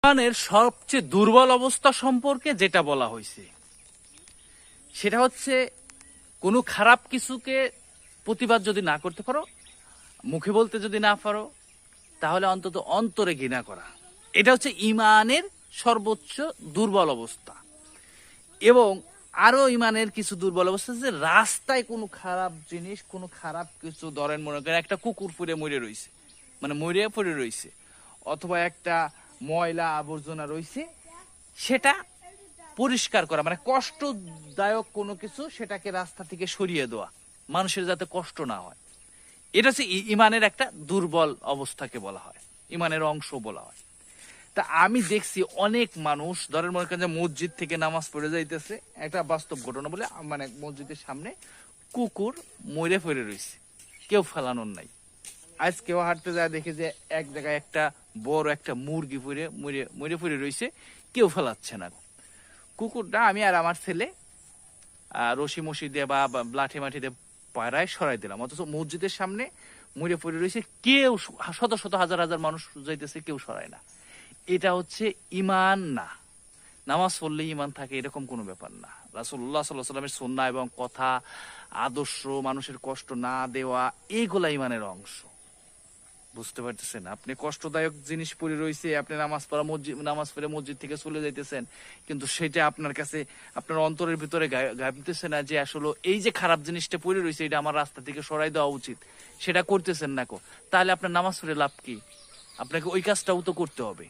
ইমানের সবচেয়ে দুর্বল অবস্থা সম্পর্কে যেটা বলা হয়েছে সেটা হচ্ছে কোনো খারাপ কিছুকে প্রতিবাদ যদি না করতে পারো, মুখে বলতে যদি না পারো, তাহলে অন্তত অন্তরে ঘৃণা করা। এটা হচ্ছে ইমানের সর্বোচ্চ দুর্বল অবস্থা। এবং আরো ইমানের কিছু দুর্বল অবস্থা যে রাস্তায় কোনো খারাপ জিনিস, কোনো খারাপ কিছু, ধরেন মনে করেন একটা কুকুর পুড়ে মরে রয়েছে, মানে মরে পড়ে রয়েছে, অথবা একটা ময়লা আবর্জনা রয়েছে, সেটা পরিষ্কার করা, মানে কষ্টদায়ক কোনো কিছু সেটাকে রাস্তা থেকে সরিয়ে দেওয়া, মানুষের যাতে কষ্ট না হয়। এটা হচ্ছে ইমানের একটা দুর্বল অবস্থাকে বলা হয়, ইমানের অংশ বলা হয়। তা আমি দেখছি অনেক মানুষ, ধরেন মনে করেন যে মসজিদ থেকে নামাজ পড়ে যাইতেছে, একটা বাস্তব ঘটনা বলে, মানে মসজিদের সামনে কুকুর মরে পড়ে রয়েছে, কেউ ফেলানোর নাই। আজ কেউ হাঁটতে যায়, দেখে যে এক জায়গায় একটা বড় একটা মুরগি মরে পড়ে রয়েছে, কেউ ফেলাচ্ছে না। কুকুরটা আমি আর আমার ছেলে রশি মশি দিয়ে বা লাঠি মাঠি দিয়ে পায়রায় সরাই দিলাম, অথচ মসজিদের সামনে মরে পড়ে রয়েছে, কেউ, শত শত হাজার হাজার মানুষ যাইতেছে, কেউ সরায় না। এটা হচ্ছে ইমান না। নামাজ পড়লেই ইমান থাকে এরকম কোনো ব্যাপার না। রাসূলুল্লাহ সাল্লাল্লাহু আলাইহি ওয়াসাল্লামের সুন্নাহ এবং কথা, আদর্শ, মানুষের কষ্ট না দেওয়া, এইগুলা ইমানের অংশ। বুঝতে পারতেছেন? আপনি কষ্টদায়ক জিনিস পড়ে রয়েছে, আপনি নামাজ পড়ে মসজিদ থেকে চলে যাইতেছেন, কিন্তু সেটা আপনার কাছে, আপনার অন্তরের ভিতরে গাইতেছে না যে আসলে এই যে খারাপ জিনিসটা পড়ে রয়েছে এটা আমার রাস্তা থেকে সরাই দেওয়া উচিত, সেটা করতেছেন না। তাহলে আপনার নামাজ পড়ে লাভ কি? আপনাকে ওই কাজটাও তো করতে হবে।